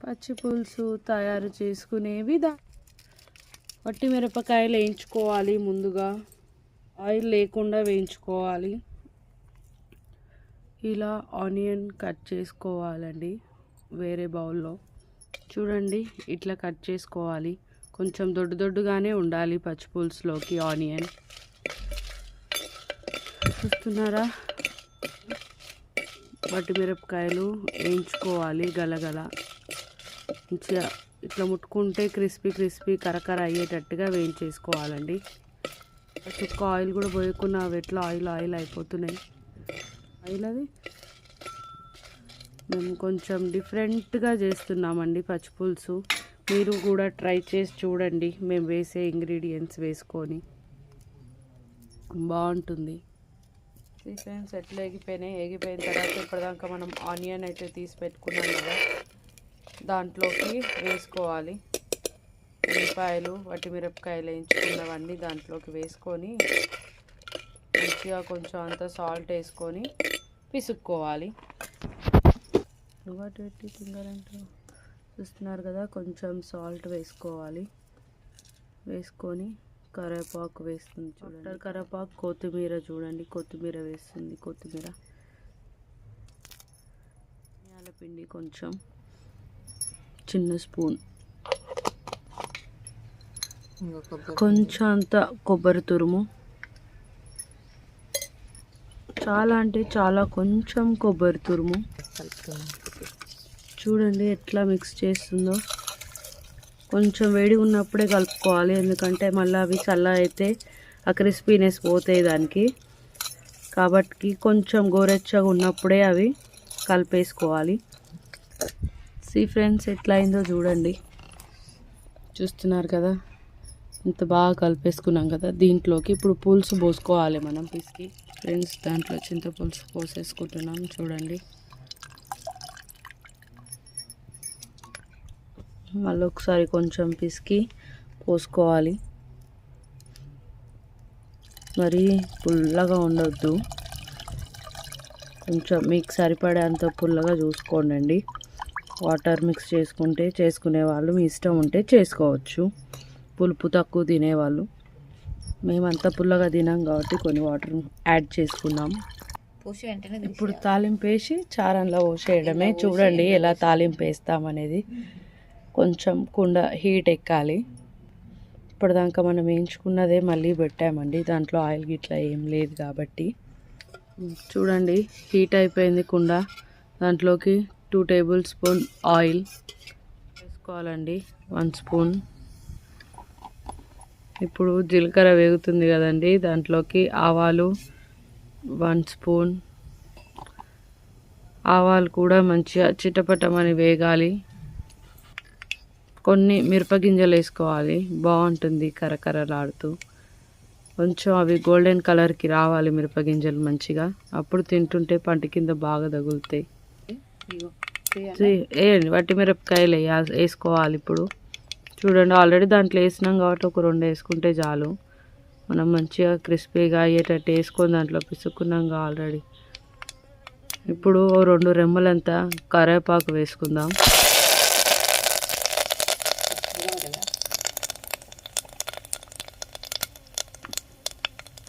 పచ్చి పులుసు తయారు చేసుకునే విధానం. వట్టి మిరపకాయలు వేయించుకోవాలి. ముందుగా ఆయిల్ లేకుండా వేయించుకోవాలి. ఇలా ఆనియన్ కట్ చేసుకోవాలండి వేరే బౌల్లో. చూడండి ఇట్లా కట్ చేసుకోవాలి. కొంచెం దొడ్డుగానే ఉండాలి పచ్చి పులుసులోకి ఆనియన్. చూస్తున్నారా, వట్టి మిరపకాయలు వేయించుకోవాలి గలగల. మంచిగా ఇట్లా ముట్టుకుంటే క్రిస్పీ కరకర అయ్యేటట్టుగా వేయించేసుకోవాలండి. చుక్క ఆయిల్ కూడా పోయకుండా అవి ఎట్లా ఆయిల్ అయిపోతున్నాయి. ఆయిల్ అది మేము కొంచెం డిఫరెంట్గా చేస్తున్నామండి పచ్చి పులుసు. మీరు కూడా ట్రై చేసి చూడండి. మేము వేసే ఇంగ్రీడియంట్స్ వేసుకొని బాగుంటుంది. ఫ్రెండ్స్ ఎట్లా ఎగిపోయిన తర్వాత ఇప్పటిదాకా మనం ఆనియన్ అయితే తీసి పెట్టుకున్నాం కదా, దాంట్లోకి వేసుకోవాలి. ఉల్లిపాయలు వట్టి మిరపకాయలు వేయించుకున్నవన్నీ దాంట్లోకి వేసుకొని మంచిగా కొంచెం అంత సాల్ట్ వేసుకొని పిసుక్కోవాలి. చూస్తున్నారు కదా, కొంచెం సాల్ట్ వేసుకోవాలి. వేసుకొని కరివేపాకు వేస్తుంది చూడండి. కరివేపాకు, కొత్తిమీర చూడండి, కొత్తిమీర వేస్తుంది. కొత్తిమీర, ధనియాల పిండి కొంచెం చిన్న స్పూన్, కొంచెం అంత కొబ్బరి తురుము, చాలా అంటే చాలా కొంచెం కొబ్బరి తురుము. చూడండి ఎట్లా మిక్స్ చేస్తుందో. కొంచెం వేడి ఉన్నప్పుడే కలుపుకోవాలి, ఎందుకంటే మళ్ళీ అవి చల్ల అయితే ఆ క్రిస్పీనెస్ పోతాయి దానికి. కాబట్టి కొంచెం గోరెచ్చగా ఉన్నప్పుడే అవి కలిపేసుకోవాలి. ఫ్రెండ్స్ ఎట్లా అయిందో చూడండి. చూస్తున్నారు కదా, ఇంత బాగా కలిపేసుకున్నాం కదా. దీంట్లోకి ఇప్పుడు పులుసు పోసుకోవాలి మనం పిసికి. ఫ్రెండ్స్ దాంట్లో చింతపులుసు పోసేసుకుంటున్నాం చూడండి. మళ్ళీ ఒకసారి కొంచెం పిసికి పోసుకోవాలి. మరి పుల్లగా ఉండొద్దు, కొంచెం మీకు సరిపడేంత పుల్లగా చూసుకోండి. వాటర్ మిక్స్ చేసుకునే వాళ్ళు మీ ఇష్టం ఉంటే చేసుకోవచ్చు. పులుపు తక్కువ తినేవాళ్ళు, మేమంతా పుల్లగా తినాం కాబట్టి కొన్ని వాటర్ యాడ్ చేసుకున్నాం. ఇప్పుడు తాలింపు వేసి చారంలో పోసేయడమే. చూడండి ఎలా తాలింపు వేస్తామనేది. కొంచెం కుండ హీట్ ఎక్కాలి. ఇప్పటిదాకా మనం వేయించుకున్నదే మళ్ళీ పెట్టామండి, దాంట్లో ఆయిల్ గిట్లా ఏం లేదు కాబట్టి. చూడండి హీట్ అయిపోయింది కుండ. దాంట్లోకి 2 టేబుల్ స్పూన్ ఆయిల్ వేసుకోవాలండి, 1 స్పూన్. ఇప్పుడు జీలకర్ర వేగుతుంది కదండి, దాంట్లోకి ఆవాలు 1 స్పూన్. ఆవాలు కూడా మంచిగా చిటపటమని వేగాలి. కొన్ని మిరపగింజలు వేసుకోవాలి, బాగుంటుంది కరకరలాడుతూ. కొంచెం అవి గోల్డెన్ కలర్కి రావాలి మిరపగింజలు మంచిగా, అప్పుడు తింటుంటే పంట కింద బాగా తగులుతాయి. వేయండి, వట్టి మిరపకాయలు వేసుకోవాలి. ఇప్పుడు చూడండి ఆల్రెడీ దాంట్లో వేసినాం కాబట్టి ఒక 2 వేసుకుంటే చాలు. మనం మంచిగా క్రిస్పీగా అయ్యేటట్టు వేసుకొని దాంట్లో పిసుక్కున్నాం ఆల్రెడీ. ఇప్పుడు 2 రెమ్మలంతా కరివేపాకు వేసుకుందాం.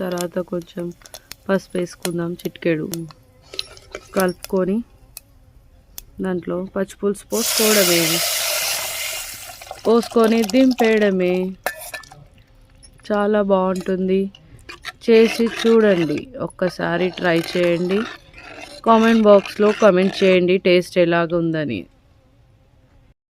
తర్వాత కొంచెం పసుపు వేసుకుందాం, చిటికెడు. కలుపుకొని దాంట్లో పచ్చిపులుసు పోసుకొని దింపేయడమే. చాలా బాగుంటుంది, చేసి చూడండి. ఒక్కసారి ట్రై చేయండి. కామెంట్ బాక్స్లో కామెంట్ చేయండి టేస్ట్ ఎలాగుందని.